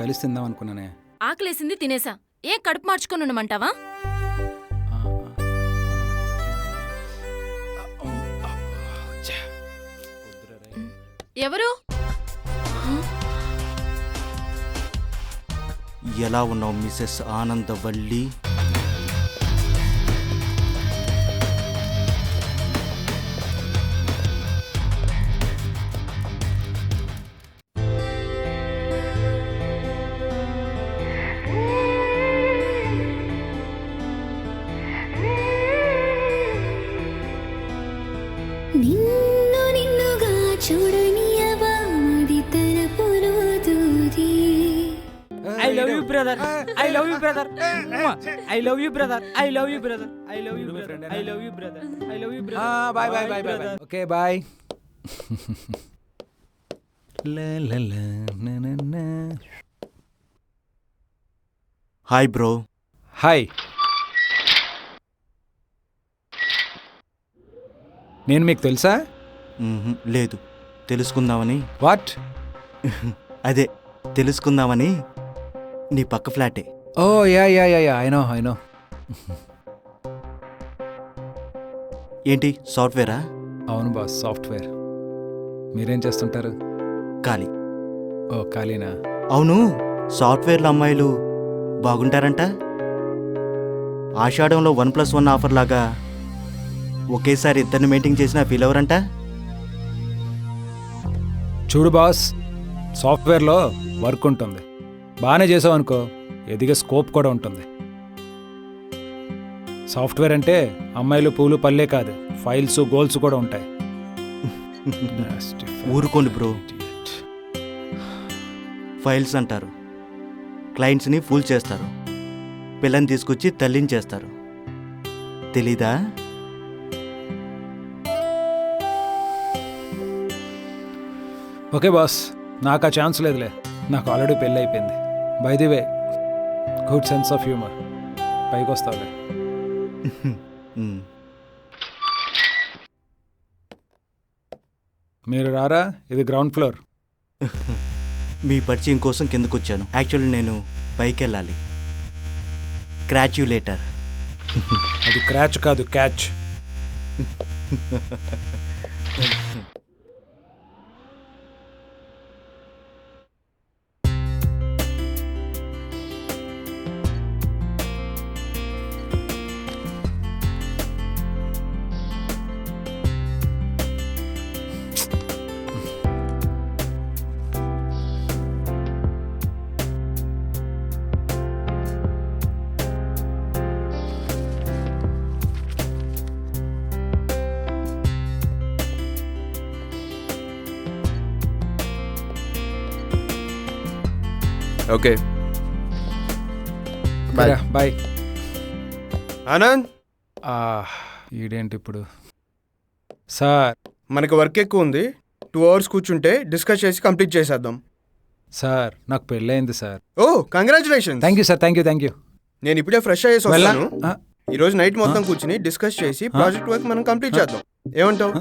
కలిసి తిందాం అనుకున్నానే. ఆకలేసింది తినేసా. ఏం కడుపు మార్చుకొని ఉండమంటావా? ఎవరు? ఎలా ఉన్నావు మిసెస్ ఆనందవల్లి? నిన్ను నిన్నుగా చూడనియవా మది తలపులో దూరి. I love you brother. I love you brother. I love you brother. I love you brother. I love you brother. I love you brother. I love you brother. Bye bye bye bye bye. Okay bye. La la la na na na. Hi bro. Hi. నేను మీకు తెలుసా? లేదు, తెలుసుకుందామని. What? అదే తెలుసుకుందామని. నీ పక్క ఫ్లాటే. Oh yeah yeah yeah yeah, I know. ఏంటి సాఫ్ట్వేరా? అవును బాస్, సాఫ్ట్వేర్. మీరేం చేస్తుంటారు? ఖాళీ. ఓ ఖాళీనా? అవును, సాఫ్ట్వేర్లో అమ్మాయిలు బాగుంటారంట. ఆషాఢంలో 1+1 ఆఫర్ లాగా ఒకేసారి ఇద్దరిని మెయింటైన్ చేసినా ఫీల్ అవరంట. చూడు బాస్, సాఫ్ట్వేర్లో వర్క్ ఉంటుంది. బాగానే చేసావు అనుకో, ఎదిగే స్కోప్ కూడా ఉంటుంది. సాఫ్ట్వేర్ అంటే అమ్మాయిలు పూలు పల్లే కాదు, ఫైల్స్ గోల్స్ కూడా ఉంటాయి. ఊరుకోండి బ్రో. ఫైల్స్ అంటారు, క్లయింట్స్ని ఫూల్ చేస్తారు, పిల్లని తీసుకొచ్చి తల్లిని చేస్తారు. తెలీదా? ఓకే బాస్, నాకు ఆ ఛాన్స్ లేదులే. నాకు ఆల్రెడీ పెళ్ళి అయిపోయింది. By the way, good sense of humour. పైకి వస్తావులే. మీరు రారా? ఇది గ్రౌండ్ ఫ్లోర్. మీ పరిచయం కోసం కిందకు వచ్చాను. యాక్చువల్లీ నేను పైకి వెళ్ళాలి. క్రాచ్యులేటర్. అది క్రాచ్ కాదు, క్యాచ్. Okay bye. ఆనంద్, ఈడేంటి ఇప్పుడు? సార్, మనకి వర్క్ ఎక్కువ ఉంది. 2 hours కూర్చుంటే డిస్కస్ చేసి కంప్లీట్ చేసేద్దాం. సార్ నాకు పెళ్ళయింది sir. Oh congratulations. Thank you sir, thank you. నేను ఇప్పుడే ఫ్రెష్ అయ్యేసి వస్తాను. ఈ రోజు నైట్ మొత్తం కూర్చుని డిస్కస్ చేసి ప్రాజెక్ట్ వర్క్ మనం కంప్లీట్ చేద్దాం. ఏమంటావు?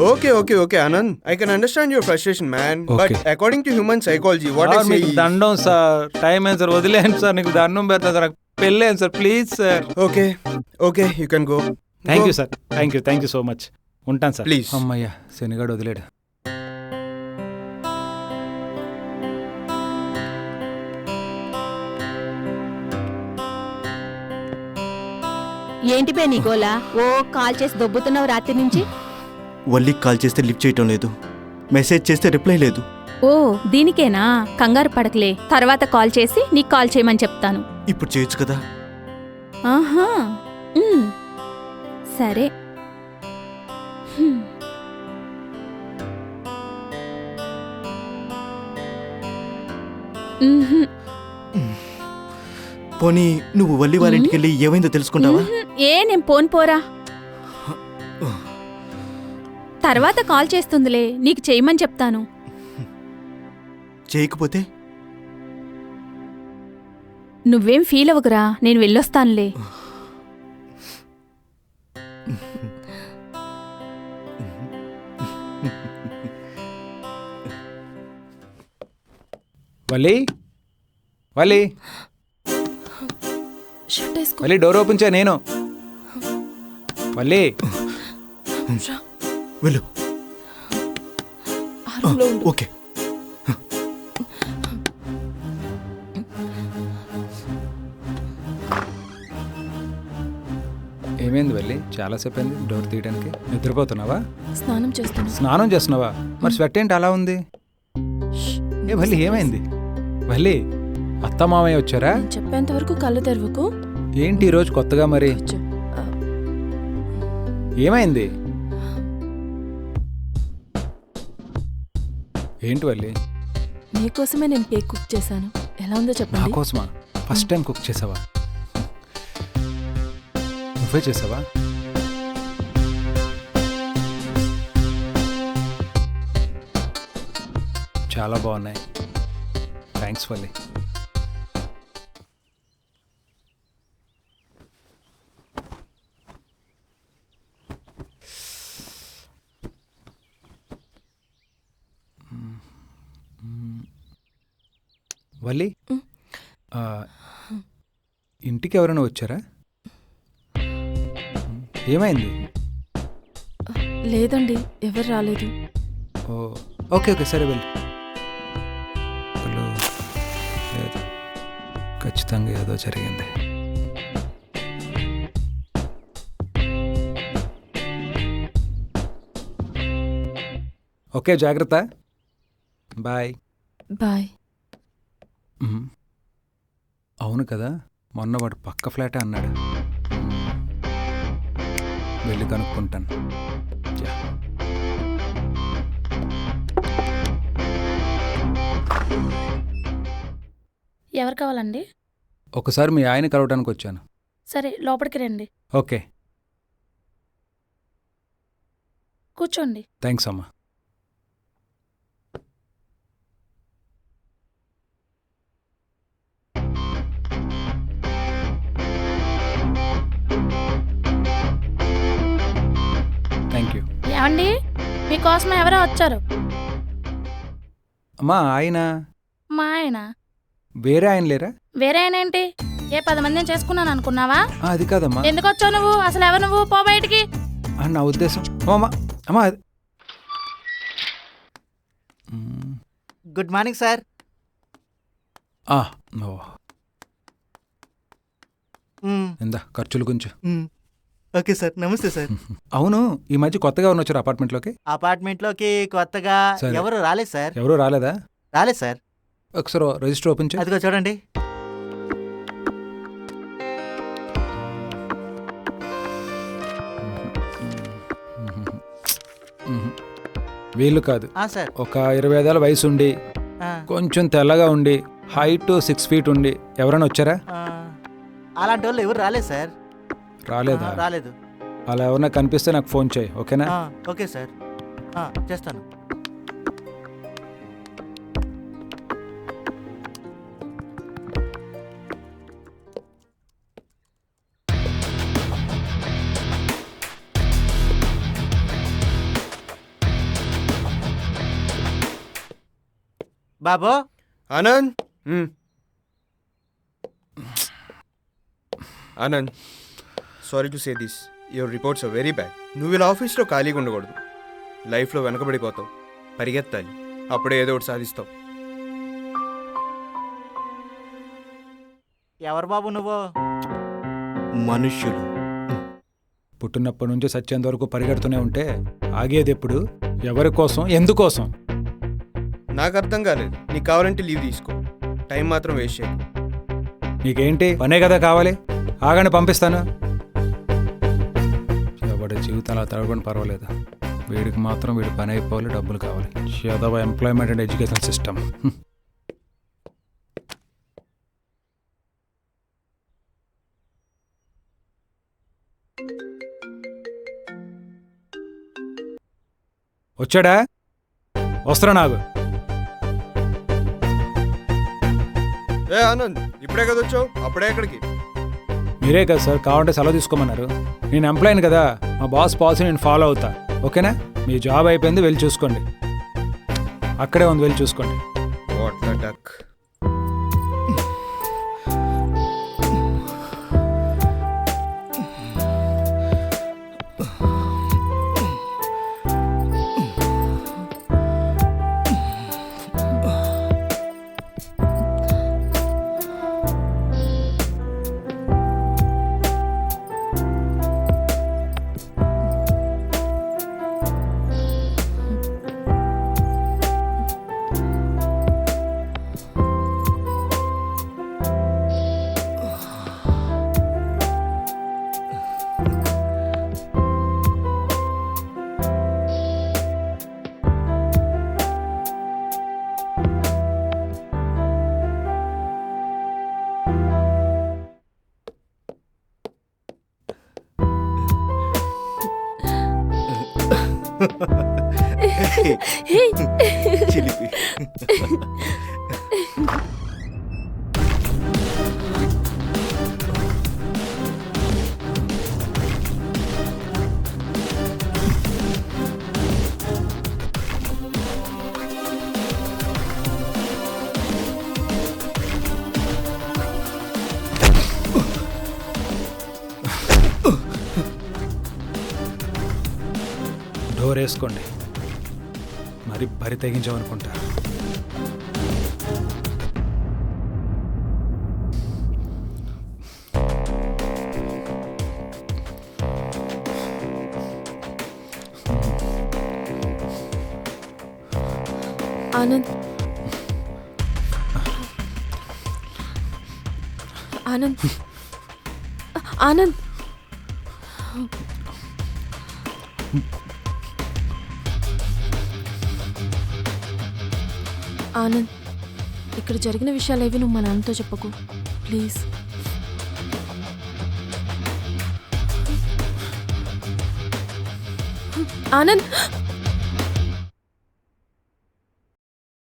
Okay okay okay Anand, I can understand your frustration man, but according to human psychology what I say. దండం సార్, టైం అయింది సార్, వదిలేయండి సార్. నీకు దండం పెడతా సార్, నాకు పెళ్ళేయండి sir, please sir. Okay okay, you can go. Thank you sir, thank you so much. ఉంటాను sir, please. అమ్మయ్యా, శనిగాడు వదిలేడు. ఏంటి బే నీ గోలా? ఓ కాల్ చేసి దొబ్బుతున్నావు రాత్రి నుంచి. వల్లికి కాల్ చేస్తే లిఫ్ట్ చేయటం లేదు, మెసేజ్ చేస్తే రిప్లై లేదు. ఓ దీనికేనా? కంగారు పడకలే, తర్వాత కాల్ చేసి నీకు కాల్ చేయమని చెప్తాను. ఇప్పుడు చేయొచ్చు కదా. ఆహా, సరే. పోనీ నువ్వు వల్లి వాళ్ళ ఇంటికి వెళ్ళి ఏమైందో తెలుసుకుంటావా? నేను పోరా. తర్వాత కాల్ చేస్తుందిలే, నీకు చేయమని చెప్తాను. చేయకపోతే నువ్వేం ఫీల్ అవ్వకురా, నేను వెళ్ళొస్తానులే. వల్లి వల్లి షర్ట్ వేసుకో. వల్లి డోర్ ఓపెన్ చేయ నేను వల్లి రా, వెళ్ళు. ఆ రూమ్లో ఉండు. ఓకే. ఏమైంది వల్లి చాలాసేపు అయింది డోర్ తీయడానికి నిద్రపోతున్నావా స్నానం చేస్తాను. స్నానం చేస్తున్నావా మరి స్వెట్ ఏంటి అలా ఉంది ఏ వల్లి ఏమైంది వల్లి అత్త మామయ్య వచ్చారా నేను చెప్పేంత వరకు కళ్ళు తెరవకు. ఏంటి ఈరోజు కొత్తగా మరి కూర్చో. ఏమైంది ఏంటి వల్లి మీకోసమే నేను కేక్ కుక్ చేశాను. ఎలా ఉందో నా చెప్పండి. కోసమా ఫస్ట్ టైం కుక్ చేసావా నువ్వే చేసావా చాలా బాగున్నాయి థ్యాంక్స్ వల్లి వల్లి ఆ, ఇంటికి ఎవరైనా వచ్చారా ఏమైంది లేదండి, ఎవరు రాలేదు. ఓ ఓకే ఓకే సరే వెళ్ళి లేదు ఖచ్చితంగా ఏదో జరిగింది ఓకే జాగ్రత్త బాయ్ బాయ్. అవును కదా మొన్న వాడు పక్క ఫ్లాటే అన్నాడు వెళ్ళి కనుక్కుంటాను యా. ఎవరు కావాలండి? ఒకసారి మీ ఆయన కలవడానికి వచ్చాను సరే లోపలికి రండి, ఓకే కూర్చోండి. థ్యాంక్స్ అమ్మా థ్యాంక్ యూ ఏమండి, మీకోసం ఎవరో వచ్చారు. అమ్మా ఆయన మా ఆయన. వేరే ఆయన లేరా వేరే ఆయన ఏంటి? ఏ 10 మందిని చేసుకున్నాను అనుకున్నావా? అది కాదమ్మా ఎందుకు వచ్చావు నువ్వు? అసలు ఎవరు నువ్వు? పో బయటికి. నా ఉద్దేశం అమ్మా అమ్మా గుడ్ మార్నింగ్ సార్. ఓ ఇందా ఖర్చులు కొంచెం ఓకే సార్, నమస్తే సార్. అవును ఈ మధ్య కొత్తగా ఉన్న వచ్చారు అపార్ట్మెంట్లోకి అపార్ట్మెంట్లోకి కొత్తగా సరే. ఎవరు రాలేదు సార్. ఎవరూ రాలేదా రాలేదు సార్. ఒకసారి రిజిస్టర్ ఓపెన్ చేయి అదిగో చూడండి. వీళ్ళు కాదు సార్. ఒక 25 ఏళ్ళ వయసు ఉండి కొంచెం తెల్లగా ఉండి హైట్ 6 feet ఉండి ఎవరైనా వచ్చారా అలాంటి వాళ్ళు ఎవరు రాలేదు సార్. రాలేదా రాలేదు. అలా ఎవరైనా కనిపిస్తే నాకు ఫోన్ చేయి ఓకేనా ఓకే సార్, చేస్తాను. బాబు. Anand Anand sorry to say this your reports are very bad. నువ్వు ఇలా ఆఫీస్లో ఖాళీగా ఉండకూడదు. లైఫ్లో వెనకబడిపోతావు. పరిగెత్తాలి, అప్పుడే ఏదో ఒకటి సాధిస్తావు. ఎవరు బాబు నువ్వు? మనుష్యులు. పుట్టినప్పటి నుంచి సత్యంత వరకు పరిగెడుతూనే ఉంటే ఆగేది ఎప్పుడు ఎవరి కోసం ఎందుకోసం నాకు అర్థం కాలేదు. నీకు కావాలంటే లీవ్ తీసుకో, టైం మాత్రం వేస్ట్ చేయకు. నీకేంటి పనే కదా కావాలి ఆగండి పంపిస్తాను ఎవడి జీవితం అలా తడబడి పర్వాలేదు వీడికి మాత్రం వీడి పని అయిపోవాలి డబ్బులు కావాలి Yadava employment and education system వచ్చాడా వస్తున్నా నాకు ఏ ఆనంద్, ఇప్పుడే కదా వచ్చావు, అప్పుడే ఎక్కడికి? మీరే కదా సార్ కావాలంటే సెలవు తీసుకోమన్నారు నేను ఎంప్లాయీని కదా మా బాస్ పాలసీ నేను ఫాలో అవుతా ఓకేనా మీ జాబ్ అయిపోయింది, వెళ్ళి చూసుకోండి. అక్కడే ఉంది, వెళ్ళి చూసుకోండి. What duck. చిలిపి. డోర్ వేసుకోండి. మరి బరి తెగించామనుకుంటారు. ఆనంద్, ఆనంద్, ఆనంద్. ఆనంద్, ఇక్కడ జరిగిన విషయాలు ఏవి నువ్వు మా నాన్నతో చెప్పకు ప్లీజ్. ఆనంద్.